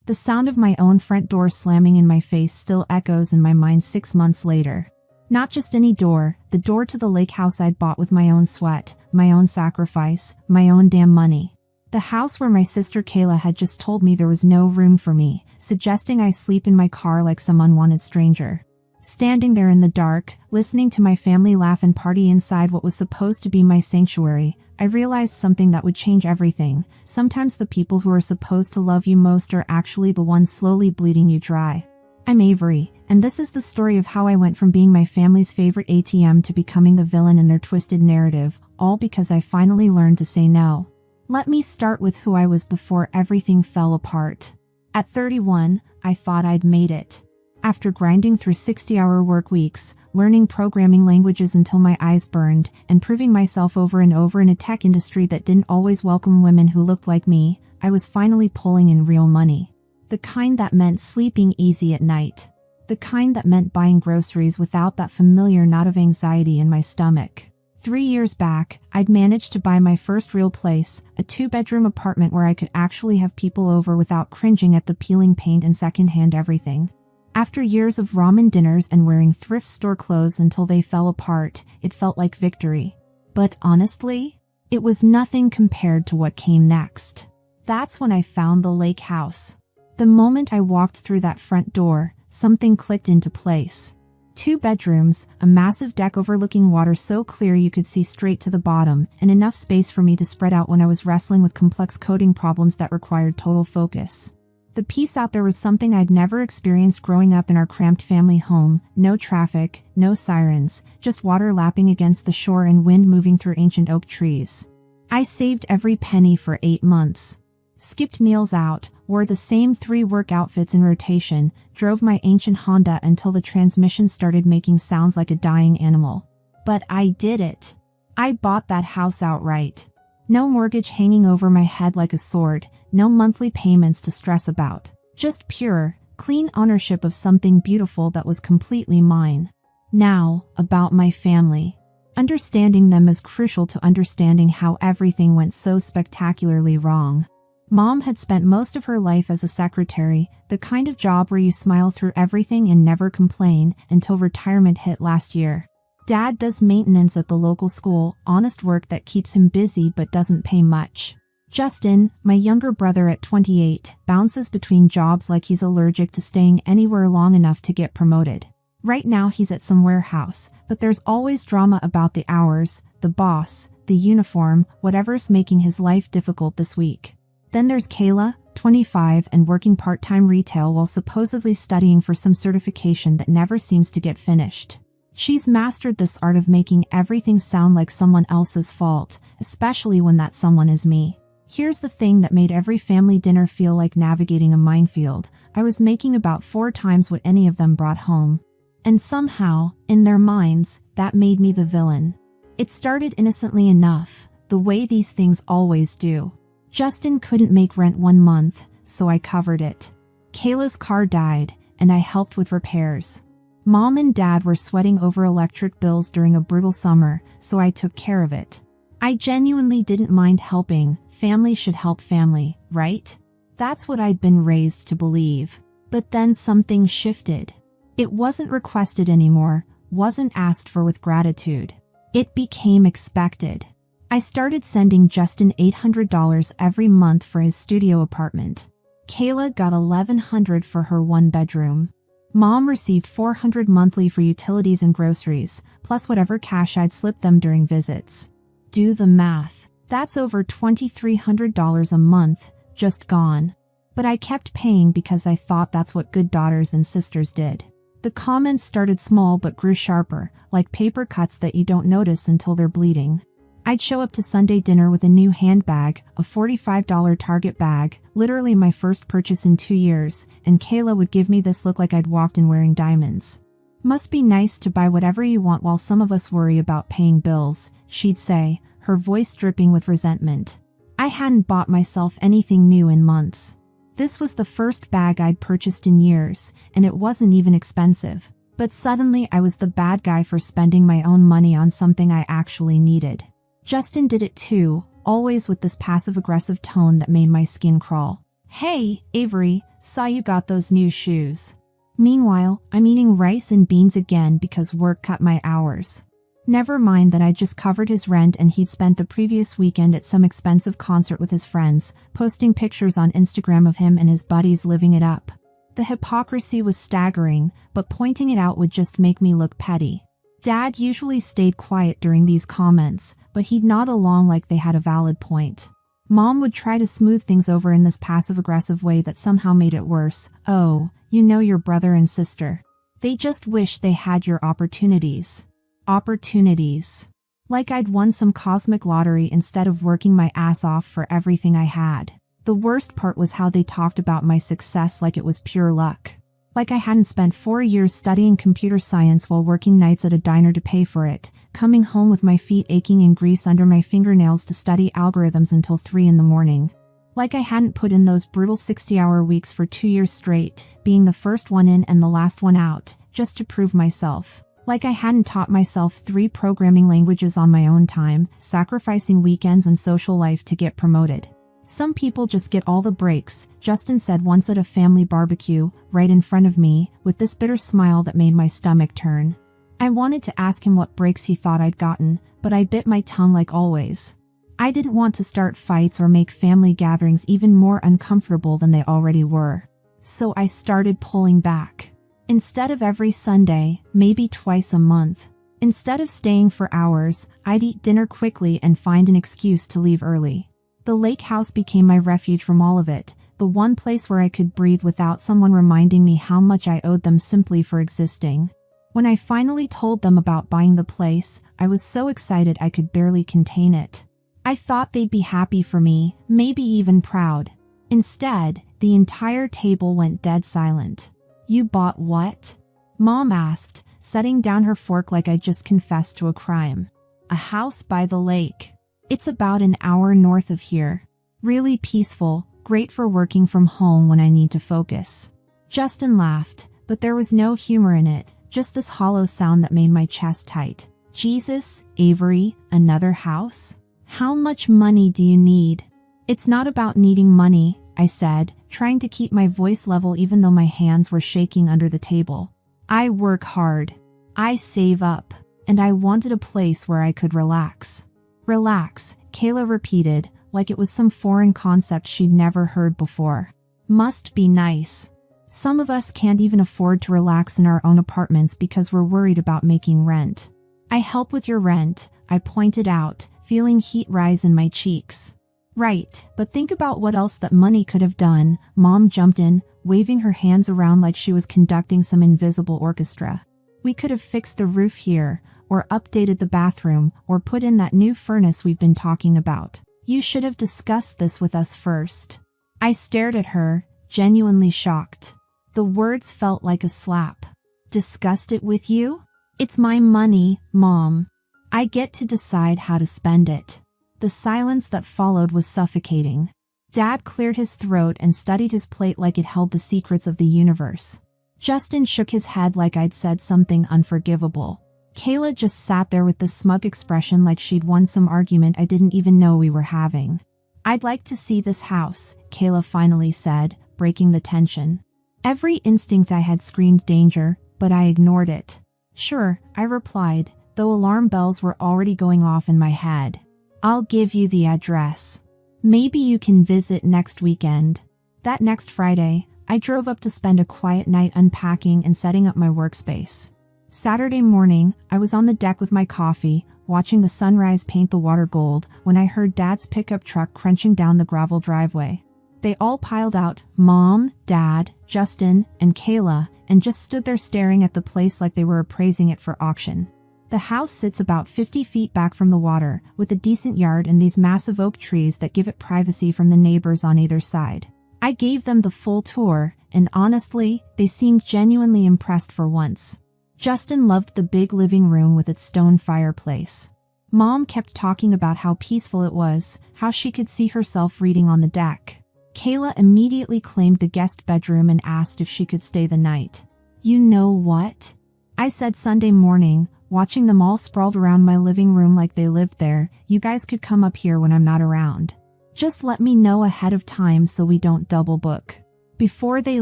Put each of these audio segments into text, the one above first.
The sound of my own front door slamming in my face still echoes in my mind 6 months later. Not just any door, the door to the lake house I'd bought with my own sweat, my own sacrifice, my own damn money. The house where my sister Kayla had just told me there was no room for me, suggesting I sleep in my car like some unwanted stranger. Standing there in the dark, listening to my family laugh and party inside what was supposed to be my sanctuary, I realized something that would change everything. Sometimes the people who are supposed to love you most are actually the ones slowly bleeding you dry. I'm Avery, and this is the story of how I went from being my family's favorite ATM to becoming the villain in their twisted narrative, all because I finally learned to say no. Let me start with who I was before everything fell apart. At 31, I thought I'd made it. After grinding through 60-hour work weeks, learning programming languages until my eyes burned, and proving myself over and over in a tech industry that didn't always welcome women who looked like me, I was finally pulling in real money. The kind that meant sleeping easy at night. The kind that meant buying groceries without that familiar knot of anxiety in my stomach. 3 years back, I'd managed to buy my first real place, a 2-bedroom apartment where I could actually have people over without cringing at the peeling paint and secondhand everything. After years of ramen dinners and wearing thrift store clothes until they fell apart, it felt like victory. But honestly, it was nothing compared to what came next. That's when I found the lake house. The moment I walked through that front door, something clicked into place. 2 bedrooms, a massive deck overlooking water so clear you could see straight to the bottom, and enough space for me to spread out when I was wrestling with complex coding problems that required total focus. The peace out there was something I'd never experienced growing up in our cramped family home. No traffic, no sirens, just water lapping against the shore and wind moving through ancient oak trees. I saved every penny for 8 months. Skipped meals out, wore the same 3 work outfits in rotation, drove my ancient Honda until the transmission started making sounds like a dying animal. But I did it. I bought that house outright. No mortgage hanging over my head like a sword, no monthly payments to stress about. Just pure, clean ownership of something beautiful that was completely mine. Now, about my family. Understanding them is crucial to understanding how everything went so spectacularly wrong. Mom had spent most of her life as a secretary, the kind of job where you smile through everything and never complain, until retirement hit last year. Dad does maintenance at the local school, honest work that keeps him busy but doesn't pay much. Justin, my younger brother at 28, bounces between jobs like he's allergic to staying anywhere long enough to get promoted. Right now he's at some warehouse, but there's always drama about the hours, the boss, the uniform, whatever's making his life difficult this week. Then there's Kayla, 25 and working part-time retail while supposedly studying for some certification that never seems to get finished. She's mastered this art of making everything sound like someone else's fault, especially when that someone is me. Here's the thing that made every family dinner feel like navigating a minefield. I was making about 4 times what any of them brought home. And somehow, in their minds, that made me the villain. It started innocently enough, the way these things always do. Justin couldn't make rent 1 month, so I covered it. Kayla's car died, and I helped with repairs. Mom and Dad were sweating over electric bills during a brutal summer, so I took care of it. I genuinely didn't mind helping. Family should help family, right? That's what I'd been raised to believe. But then something shifted. It wasn't requested anymore, wasn't asked for with gratitude. It became expected. I started sending Justin $800 every month for his studio apartment. Kayla got $1,100 for her 1-bedroom. Mom received $400 monthly for utilities and groceries, plus whatever cash I'd slip them during visits. Do the math. That's over $2,300 a month, just gone. But I kept paying because I thought that's what good daughters and sisters did. The comments started small but grew sharper, like paper cuts that you don't notice until they're bleeding. I'd show up to Sunday dinner with a new handbag, a $45 Target bag, literally my first purchase in 2 years, and Kayla would give me this look like I'd walked in wearing diamonds. Must be nice to buy whatever you want while some of us worry about paying bills, she'd say, her voice dripping with resentment. I hadn't bought myself anything new in months. This was the first bag I'd purchased in years, and it wasn't even expensive. But suddenly I was the bad guy for spending my own money on something I actually needed. Justin did it too, always with this passive-aggressive tone that made my skin crawl. Hey, Avery, saw you got those new shoes. Meanwhile, I'm eating rice and beans again because work cut my hours. Never mind that I just covered his rent and he'd spent the previous weekend at some expensive concert with his friends, posting pictures on Instagram of him and his buddies living it up. The hypocrisy was staggering, but pointing it out would just make me look petty. Dad usually stayed quiet during these comments, but he'd nod along like they had a valid point. Mom would try to smooth things over in this passive-aggressive way that somehow made it worse. Oh, you know your brother and sister. They just wish they had your opportunities. Opportunities. Like I'd won some cosmic lottery instead of working my ass off for everything I had. The worst part was how they talked about my success like it was pure luck. Like I hadn't spent 4 years studying computer science while working nights at a diner to pay for it, coming home with my feet aching and grease under my fingernails to study algorithms until 3 in the morning. Like I hadn't put in those brutal 60-hour weeks for 2 years straight, being the first one in and the last one out, just to prove myself. Like I hadn't taught myself 3 programming languages on my own time, sacrificing weekends and social life to get promoted. Some people just get all the breaks, Justin said once at a family barbecue, right in front of me, with this bitter smile that made my stomach turn. I wanted to ask him what breaks he thought I'd gotten, but I bit my tongue like always. I didn't want to start fights or make family gatherings even more uncomfortable than they already were. So I started pulling back. Instead of every Sunday, maybe twice a month. Instead of staying for hours, I'd eat dinner quickly and find an excuse to leave early. The lake house became my refuge from all of it, the one place where I could breathe without someone reminding me how much I owed them simply for existing. When I finally told them about buying the place, I was so excited I could barely contain it. I thought they'd be happy for me, maybe even proud. Instead, the entire table went dead silent. "You bought what?" Mom asked, setting down her fork like I'd just confessed to a crime. "A house by the lake. It's about an hour north of here. Really peaceful, great for working from home when I need to focus." Justin laughed, but there was no humor in it, just this hollow sound that made my chest tight. "Jesus, Avery, another house? How much money do you need?" "It's not about needing money," I said, trying to keep my voice level even though my hands were shaking under the table. "I work hard. I save up. And I wanted a place where I could relax." "Relax," Kayla repeated, like it was some foreign concept she'd never heard before. "Must be nice. Some of us can't even afford to relax in our own apartments because we're worried about making rent." "I help with your rent," I pointed out, feeling heat rise in my cheeks. "Right, but think about what else that money could have done," Mom jumped in, waving her hands around like she was conducting some invisible orchestra. "We could have fixed the roof here, or updated the bathroom, or put in that new furnace we've been talking about. You should have discussed this with us first." I stared at her, genuinely shocked. The words felt like a slap. "Discussed it with you? It's my money, Mom. I get to decide how to spend it." The silence that followed was suffocating. Dad cleared his throat and studied his plate like it held the secrets of the universe. Justin shook his head like I'd said something unforgivable. Kayla just sat there with this smug expression like she'd won some argument I didn't even know we were having. "I'd like to see this house," Kayla finally said, breaking the tension. Every instinct I had screamed danger, but I ignored it. "Sure," I replied, though alarm bells were already going off in my head. "I'll give you the address. Maybe you can visit next weekend." That next Friday, I drove up to spend a quiet night unpacking and setting up my workspace. Saturday morning, I was on the deck with my coffee, watching the sunrise paint the water gold, when I heard Dad's pickup truck crunching down the gravel driveway. They all piled out, Mom, Dad, Justin, and Kayla, and just stood there staring at the place like they were appraising it for auction. The house sits about 50 feet back from the water, with a decent yard and these massive oak trees that give it privacy from the neighbors on either side. I gave them the full tour, and honestly, they seemed genuinely impressed for once. Justin loved the big living room with its stone fireplace. Mom kept talking about how peaceful it was, how she could see herself reading on the deck. Kayla immediately claimed the guest bedroom and asked if she could stay the night. "You know what?" I said Sunday morning, watching them all sprawled around my living room like they lived there. "You guys could come up here when I'm not around." Just let me know ahead of time so we don't double book. Before they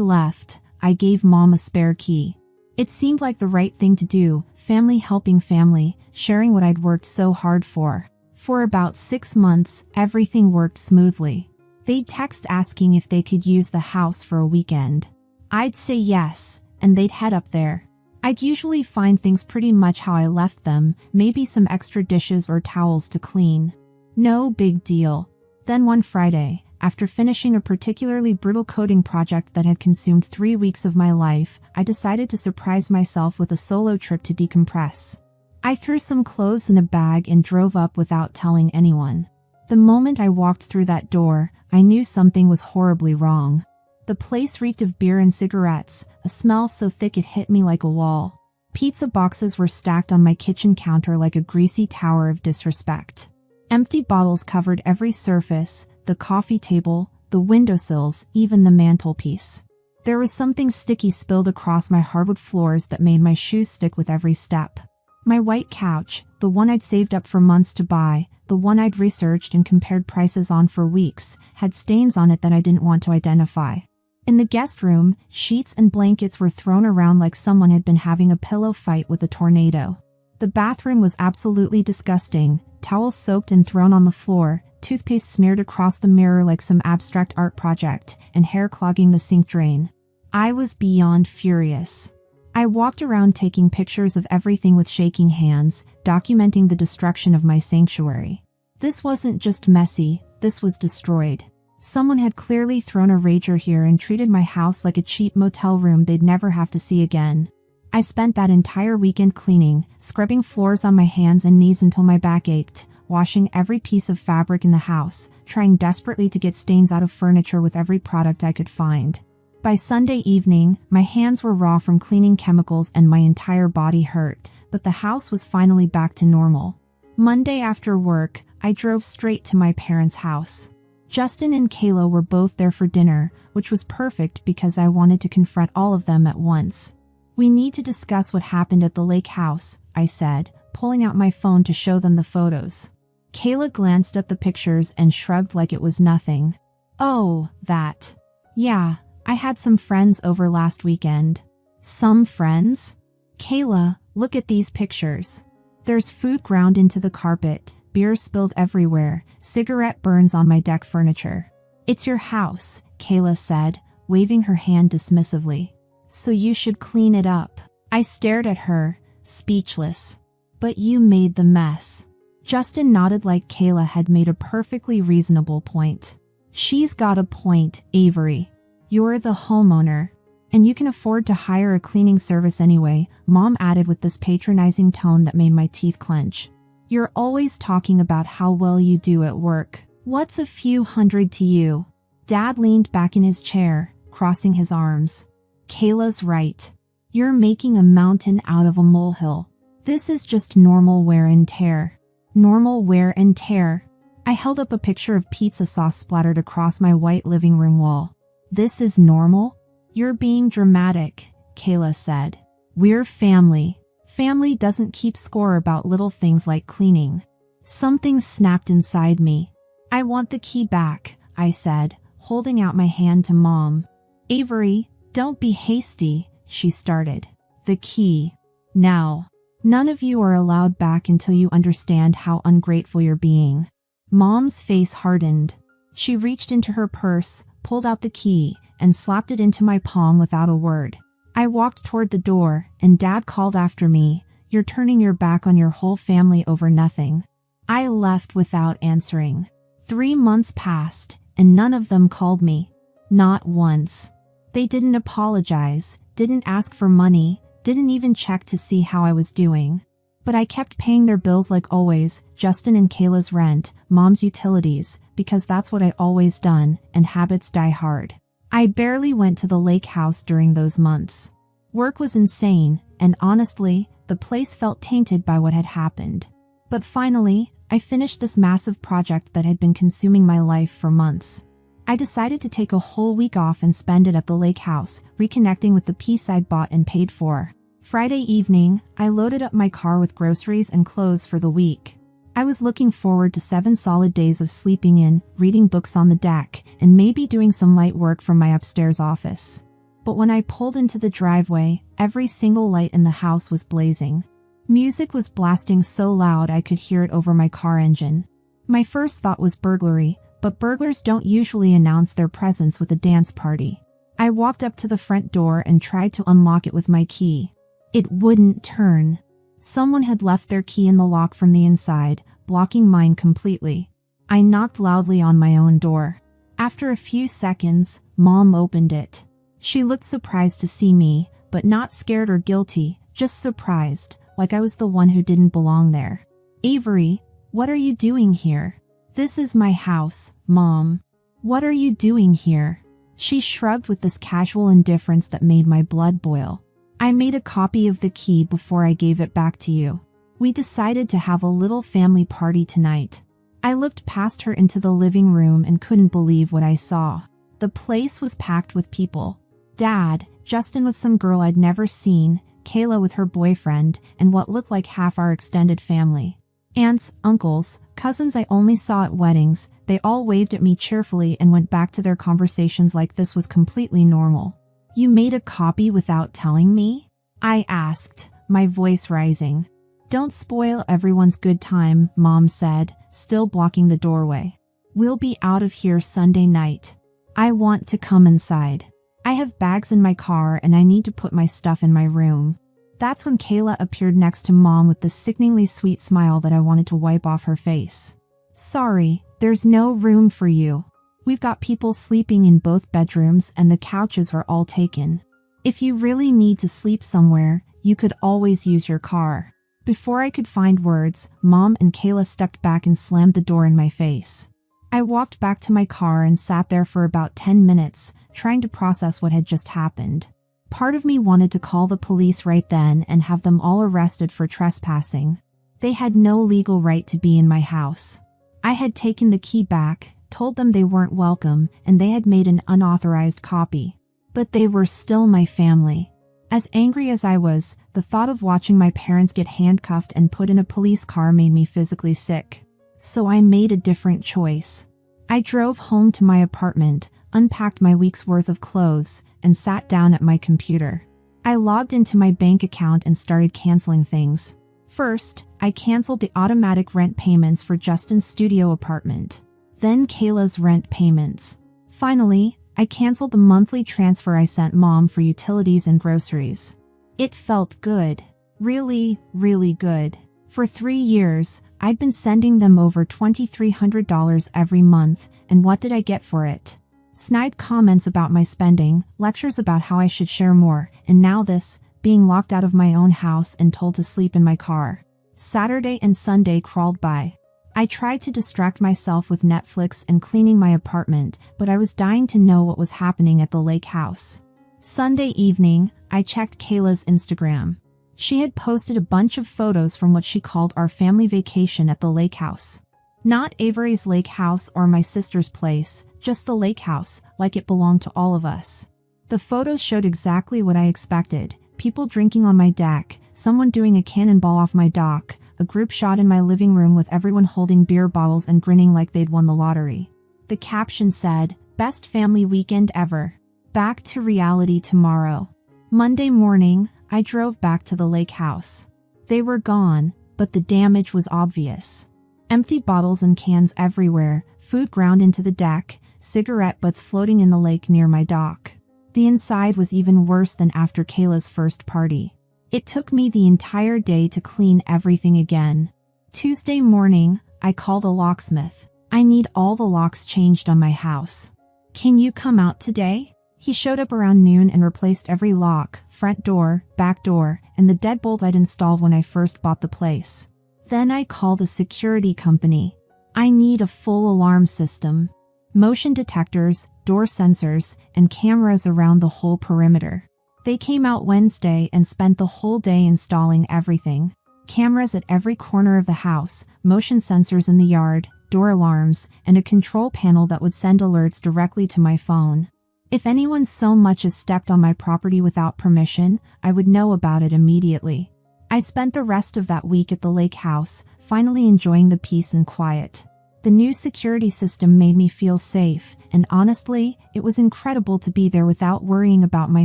left, I gave Mom a spare key. It seemed like the right thing to do, family helping family, sharing what I'd worked so hard for. For about 6 months, everything worked smoothly. They'd text asking if they could use the house for a weekend. I'd say yes, and they'd head up there. I'd usually find things pretty much how I left them, maybe some extra dishes or towels to clean. No big deal. Then one Friday, after finishing a particularly brutal coding project that had consumed 3 weeks of my life, I decided to surprise myself with a solo trip to decompress. I threw some clothes in a bag and drove up without telling anyone. The moment I walked through that door, I knew something was horribly wrong. The place reeked of beer and cigarettes, a smell so thick it hit me like a wall. Pizza boxes were stacked on my kitchen counter like a greasy tower of disrespect. Empty bottles covered every surface, the coffee table, the windowsills, even the mantelpiece. There was something sticky spilled across my hardwood floors that made my shoes stick with every step. My white couch, the one I'd saved up for months to buy, the one I'd researched and compared prices on for weeks, had stains on it that I didn't want to identify. In the guest room, sheets and blankets were thrown around like someone had been having a pillow fight with a tornado. The bathroom was absolutely disgusting, towels soaked and thrown on the floor, toothpaste smeared across the mirror like some abstract art project, and hair clogging the sink drain. I was beyond furious. I walked around taking pictures of everything with shaking hands, documenting the destruction of my sanctuary. This wasn't just messy, this was destroyed. Someone had clearly thrown a rager here and treated my house like a cheap motel room they'd never have to see again. I spent that entire weekend cleaning, scrubbing floors on my hands and knees until my back ached, washing every piece of fabric in the house, trying desperately to get stains out of furniture with every product I could find. By Sunday evening, my hands were raw from cleaning chemicals and my entire body hurt, but the house was finally back to normal. Monday after work, I drove straight to my parents' house. Justin and Kayla were both there for dinner, which was perfect because I wanted to confront all of them at once. We need to discuss what happened at the lake house, I said, pulling out my phone to show them the photos. Kayla glanced at the pictures and shrugged like it was nothing. Oh, that. Yeah, I had some friends over last weekend. Some friends? Kayla, look at these pictures. There's food ground into the carpet, beer spilled everywhere, cigarette burns on my deck furniture. It's your house, Kayla said, waving her hand dismissively. So you should clean it up. I stared at her, speechless. But you made the mess. Justin nodded like Kayla had made a perfectly reasonable point. She's got a point, Avery. You're the homeowner. And you can afford to hire a cleaning service anyway, Mom added with this patronizing tone that made my teeth clench. You're always talking about how well you do at work. What's a few hundred to you? Dad leaned back in his chair, crossing his arms. Kayla's right. You're making a mountain out of a molehill. This is just normal wear and tear. Normal wear and tear. I held up a picture of pizza sauce splattered across my white living room wall. This is normal? You're being dramatic, Kayla said. We're family. Family doesn't keep score about little things like cleaning. Something snapped inside me. I want the key back, I said, holding out my hand to Mom. Avery, don't be hasty, she started. The key. Now. None of you are allowed back until you understand how ungrateful you're being. Mom's face hardened. She reached into her purse, pulled out the key, and slapped it into my palm without a word. I walked toward the door, and Dad called after me, "You're turning your back on your whole family over nothing." I left without answering. 3 months passed, and none of them called me. Not once. They didn't apologize, didn't ask for money, didn't even check to see how I was doing. But I kept paying their bills like always, Justin and Kayla's rent, Mom's utilities, because that's what I'd always done, and habits die hard. I barely went to the lake house during those months. Work was insane, and honestly, the place felt tainted by what had happened. But finally, I finished this massive project that had been consuming my life for months. I decided to take a whole week off and spend it at the lake house, reconnecting with the peace I'd bought and paid for. Friday evening, I loaded up my car with groceries and clothes for the week. I was looking forward to 7 solid days of sleeping in, reading books on the deck, and maybe doing some light work from my upstairs office. But when I pulled into the driveway, every single light in the house was blazing. Music was blasting so loud I could hear it over my car engine. My first thought was burglary, but burglars don't usually announce their presence with a dance party. I walked up to the front door and tried to unlock it with my key. It wouldn't turn. Someone had left their key in the lock from the inside, blocking mine completely. I knocked loudly on my own door. After a few seconds, Mom opened it. She looked surprised to see me, but not scared or guilty, just surprised, like I was the one who didn't belong there. "Avery, what are you doing here?" "This is my house, Mom." "What are you doing here?" She shrugged with this casual indifference that made my blood boil. "I made a copy of the key before I gave it back to you. We decided to have a little family party tonight." I looked past her into the living room and couldn't believe what I saw. The place was packed with people. Dad, Justin with some girl I'd never seen, Kayla with her boyfriend, and what looked like half our extended family. Aunts, uncles, cousins I only saw at weddings, they all waved at me cheerfully and went back to their conversations like this was completely normal. "You made a copy without telling me?" I asked, my voice rising. "Don't spoil everyone's good time," Mom said, still blocking the doorway. "We'll be out of here Sunday night. I want to come inside. I have bags in my car and I need to put my stuff in my room." That's when Kayla appeared next to Mom with the sickeningly sweet smile that I wanted to wipe off her face. "Sorry, there's no room for you. We've got people sleeping in both bedrooms and the couches are all taken. If you really need to sleep somewhere, you could always use your car." Before I could find words, Mom and Kayla stepped back and slammed the door in my face. I walked back to my car and sat there for about 10 minutes, trying to process what had just happened. Part of me wanted to call the police right then and have them all arrested for trespassing. They had no legal right to be in my house. I had taken the key back, told them they weren't welcome, and they had made an unauthorized copy. But they were still my family. As angry as I was, the thought of watching my parents get handcuffed and put in a police car made me physically sick. So I made a different choice. I drove home to my apartment, unpacked my week's worth of clothes, and sat down at my computer. I logged into my bank account and started canceling things. First, I canceled the automatic rent payments for Justin's studio apartment. Then Kayla's rent payments. Finally, I canceled the monthly transfer I sent Mom for utilities and groceries. It felt good. Really, really good. For 3 years, I'd been sending them over $2,300 every month, and what did I get for it? Snide comments about my spending, lectures about how I should share more, and now this, being locked out of my own house and told to sleep in my car. Saturday and Sunday crawled by. I tried to distract myself with Netflix and cleaning my apartment, but I was dying to know what was happening at the lake house. Sunday evening, I checked Kayla's Instagram. She had posted a bunch of photos from what she called our family vacation at the lake house. Not Avery's lake house or my sister's place, just the lake house, like it belonged to all of us. The photos showed exactly what I expected: people drinking on my deck, someone doing a cannonball off my dock, a group shot in my living room with everyone holding beer bottles and grinning like they'd won the lottery. The caption said, "Best family weekend ever. Back to reality tomorrow." Monday morning, I drove back to the lake house. They were gone, but the damage was obvious. Empty bottles and cans everywhere, food ground into the deck, cigarette butts floating in the lake near my dock. The inside was even worse than after Kayla's first party. It took me the entire day to clean everything again. Tuesday morning, I called a locksmith. "I need all the locks changed on my house. Can you come out today?" He showed up around noon and replaced every lock, front door, back door, and the deadbolt I'd installed when I first bought the place. Then I called a security company. "I need a full alarm system. Motion detectors, door sensors, and cameras around the whole perimeter." They came out Wednesday and spent the whole day installing everything. Cameras at every corner of the house, motion sensors in the yard, door alarms, and a control panel that would send alerts directly to my phone. If anyone so much as stepped on my property without permission, I would know about it immediately. I spent the rest of that week at the lake house, finally enjoying the peace and quiet. The new security system made me feel safe, and honestly, it was incredible to be there without worrying about my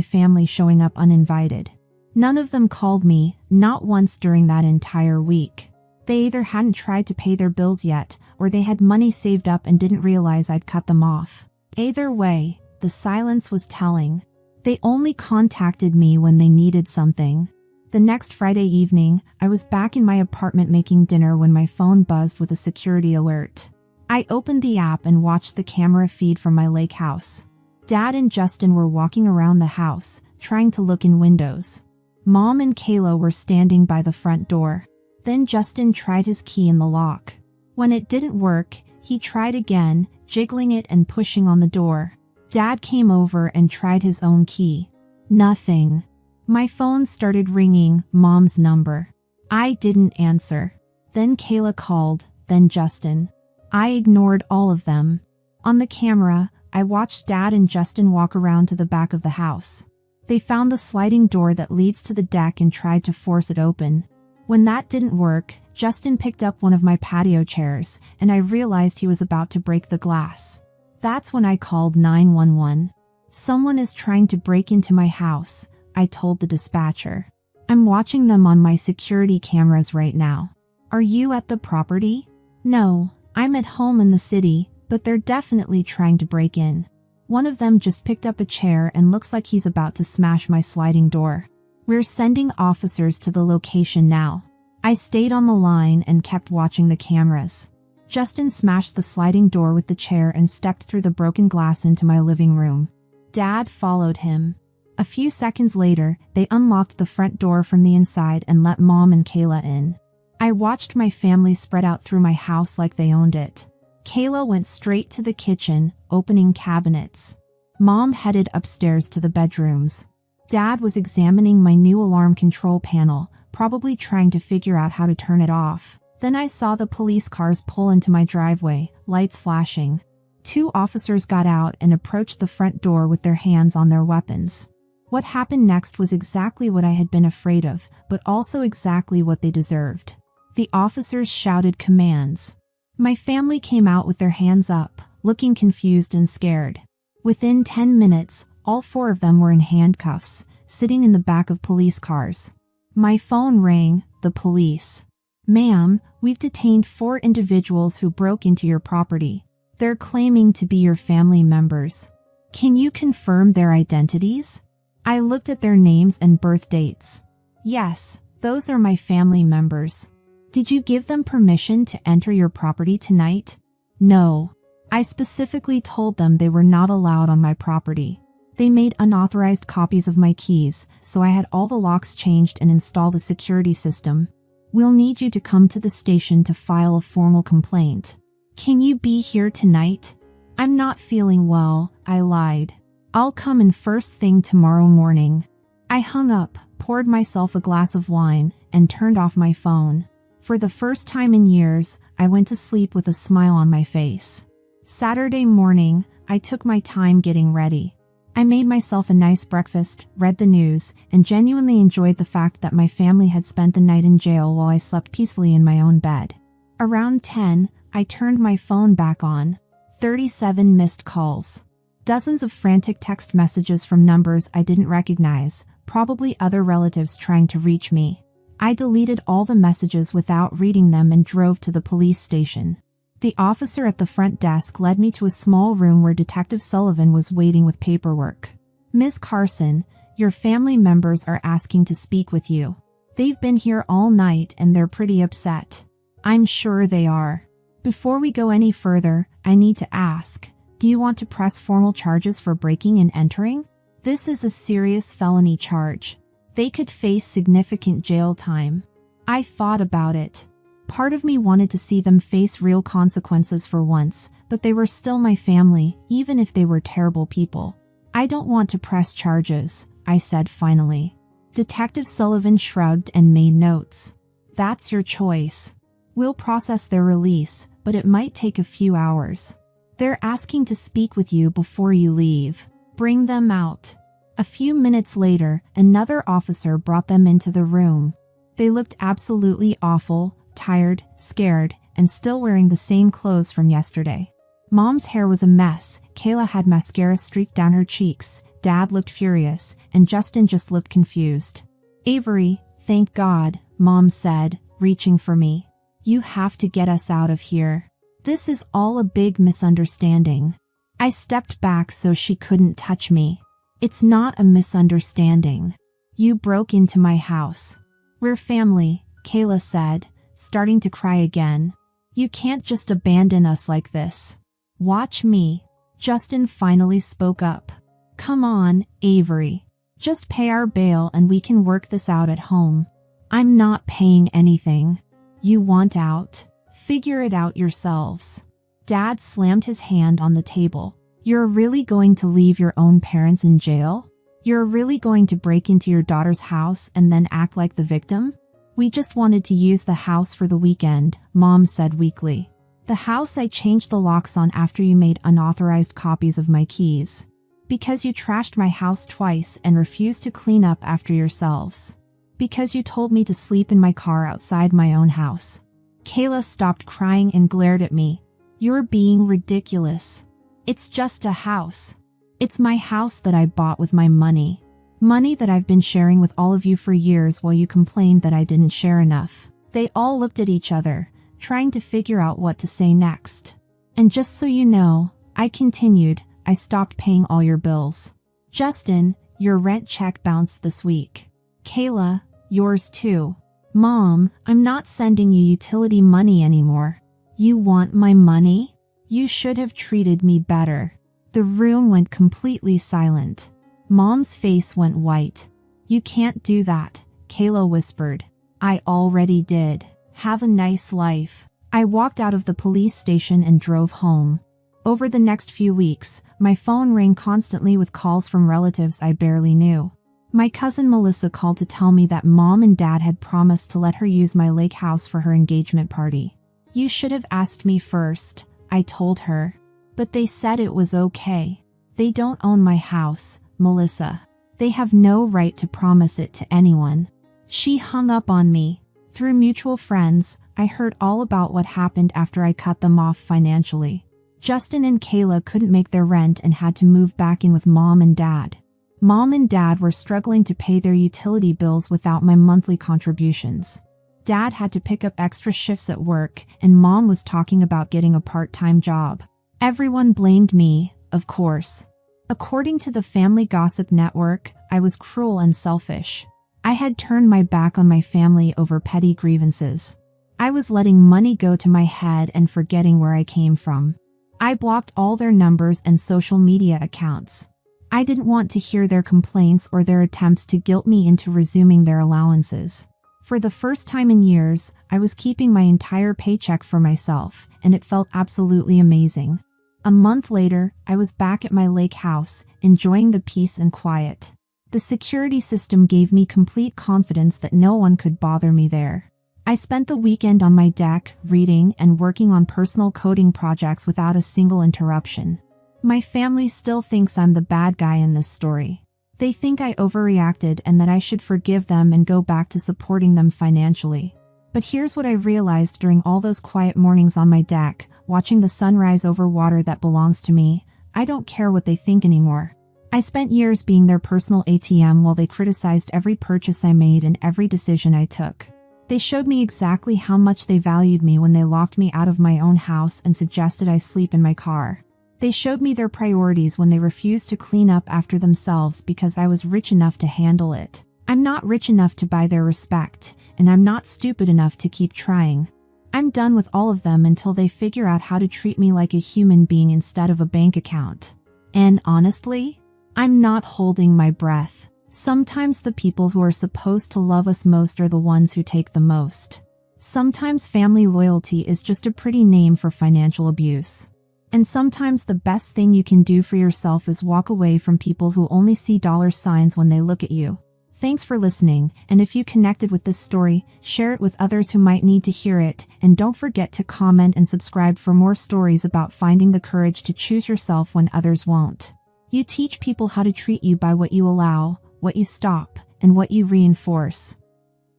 family showing up uninvited. None of them called me, not once during that entire week. They either hadn't tried to pay their bills yet, or they had money saved up and didn't realize I'd cut them off. Either way, the silence was telling. They only contacted me when they needed something. The next Friday evening, I was back in my apartment making dinner when my phone buzzed with a security alert. I opened the app and watched the camera feed from my lake house. Dad and Justin were walking around the house, trying to look in windows. Mom and Kayla were standing by the front door. Then Justin tried his key in the lock. When it didn't work, he tried again, jiggling it and pushing on the door. Dad came over and tried his own key. Nothing. My phone started ringing, Mom's number. I didn't answer. Then Kayla called, then Justin. I ignored all of them. On the camera, I watched Dad and Justin walk around to the back of the house. They found the sliding door that leads to the deck and tried to force it open. When that didn't work, Justin picked up one of my patio chairs, and I realized he was about to break the glass. That's when I called 911. Someone is trying to break into my house, I told the dispatcher. I'm watching them on my security cameras right now. Are you at the property? No, I'm at home in the city, but they're definitely trying to break in. One of them just picked up a chair and looks like he's about to smash my sliding door. We're sending officers to the location now. I stayed on the line and kept watching the cameras. Justin smashed the sliding door with the chair and stepped through the broken glass into my living room. Dad followed him. A few seconds later, they unlocked the front door from the inside and let Mom and Kayla in. I watched my family spread out through my house like they owned it. Kayla went straight to the kitchen, opening cabinets. Mom headed upstairs to the bedrooms. Dad was examining my new alarm control panel, probably trying to figure out how to turn it off. Then I saw the police cars pull into my driveway, lights flashing. 2 officers got out and approached the front door with their hands on their weapons. What happened next was exactly what I had been afraid of, but also exactly what they deserved. The officers shouted commands. My family came out with their hands up, looking confused and scared. Within 10 minutes, all 4 of them were in handcuffs, sitting in the back of police cars. My phone rang, the police. Ma'am, we've detained 4 individuals who broke into your property. They're claiming to be your family members. Can you confirm their identities? I looked at their names and birth dates. Yes, those are my family members. Did you give them permission to enter your property tonight? No. I specifically told them they were not allowed on my property. They made unauthorized copies of my keys, so I had all the locks changed and install the security system. We'll need you to come to the station to file a formal complaint. Can you be here tonight? I'm not feeling well, I lied. I'll come in first thing tomorrow morning. I hung up, poured myself a glass of wine, and turned off my phone. For the first time in years, I went to sleep with a smile on my face. Saturday morning, I took my time getting ready. I made myself a nice breakfast, read the news, and genuinely enjoyed the fact that my family had spent the night in jail while I slept peacefully in my own bed. Around 10, I turned my phone back on. 37 missed calls. Dozens of frantic text messages from numbers I didn't recognize, probably other relatives trying to reach me. I deleted all the messages without reading them and drove to the police station. The officer at the front desk led me to a small room where Detective Sullivan was waiting with paperwork. Ms. Carson, your family members are asking to speak with you. They've been here all night and they're pretty upset. I'm sure they are. Before we go any further, I need to ask, do you want to press formal charges for breaking and entering? This is a serious felony charge. They could face significant jail time. I thought about it. Part of me wanted to see them face real consequences for once, but they were still my family, even if they were terrible people. I don't want to press charges, I said finally. Detective Sullivan shrugged and made notes. That's your choice. We'll process their release, but it might take a few hours. They're asking to speak with you before you leave. Bring them out. A few minutes later, another officer brought them into the room. They looked absolutely awful, tired, scared, and still wearing the same clothes from yesterday. Mom's hair was a mess, Kayla had mascara streaked down her cheeks, Dad looked furious, and Justin just looked confused. Avery, thank God, Mom said, reaching for me. You have to get us out of here. This is all a big misunderstanding. I stepped back so she couldn't touch me. It's not a misunderstanding. You broke into my house. We're family, Kayla said, starting to cry again. You can't just abandon us like this. Watch me. Justin finally spoke up. Come on, Avery. Just pay our bail and we can work this out at home. I'm not paying anything. You want out? Figure it out yourselves. Dad slammed his hand on the table. You're really going to leave your own parents in jail? You're really going to break into your daughter's house and then act like the victim? We just wanted to use the house for the weekend, Mom said weakly. The house I changed the locks on after you made unauthorized copies of my keys. Because you trashed my house twice and refused to clean up after yourselves. Because you told me to sleep in my car outside my own house. Kayla stopped crying and glared at me. You're being ridiculous. It's just a house. It's my house that I bought with my money. Money that I've been sharing with all of you for years while you complained that I didn't share enough. They all looked at each other, trying to figure out what to say next. And just so you know, I continued, I stopped paying all your bills. Justin, your rent check bounced this week. Kayla, yours too. Mom, I'm not sending you utility money anymore. You want my money? You should have treated me better. The room went completely silent. Mom's face went white. You can't do that, Kayla whispered. I already did. Have a nice life. I walked out of the police station and drove home. Over the next few weeks, my phone rang constantly with calls from relatives I barely knew. My cousin Melissa called to tell me that Mom and Dad had promised to let her use my lake house for her engagement party. You should have asked me first, I told her. But they said it was okay. They don't own my house, Melissa. They have no right to promise it to anyone. She hung up on me. Through mutual friends, I heard all about what happened after I cut them off financially. Justin and Kayla couldn't make their rent and had to move back in with Mom and Dad. Mom and Dad were struggling to pay their utility bills without my monthly contributions. Dad had to pick up extra shifts at work, and Mom was talking about getting a part-time job. Everyone blamed me, of course. According to the Family Gossip Network, I was cruel and selfish. I had turned my back on my family over petty grievances. I was letting money go to my head and forgetting where I came from. I blocked all their numbers and social media accounts. I didn't want to hear their complaints or their attempts to guilt me into resuming their allowances. For the first time in years, I was keeping my entire paycheck for myself, and it felt absolutely amazing. A month later, I was back at my lake house, enjoying the peace and quiet. The security system gave me complete confidence that no one could bother me there. I spent the weekend on my deck, reading and working on personal coding projects without a single interruption. My family still thinks I'm the bad guy in this story. They think I overreacted and that I should forgive them and go back to supporting them financially. But here's what I realized during all those quiet mornings on my deck, watching the sun rise over water that belongs to me. I don't care what they think anymore. I spent years being their personal ATM while they criticized every purchase I made and every decision I took. They showed me exactly how much they valued me when they locked me out of my own house and suggested I sleep in my car. They showed me their priorities when they refused to clean up after themselves because I was rich enough to handle it. I'm not rich enough to buy their respect, and I'm not stupid enough to keep trying. I'm done with all of them until they figure out how to treat me like a human being instead of a bank account. And honestly, I'm not holding my breath. Sometimes the people who are supposed to love us most are the ones who take the most. Sometimes family loyalty is just a pretty name for financial abuse. And sometimes the best thing you can do for yourself is walk away from people who only see dollar signs when they look at you. Thanks for listening, and if you connected with this story, share it with others who might need to hear it, and don't forget to comment and subscribe for more stories about finding the courage to choose yourself when others won't. You teach people how to treat you by what you allow, what you stop, and what you reinforce.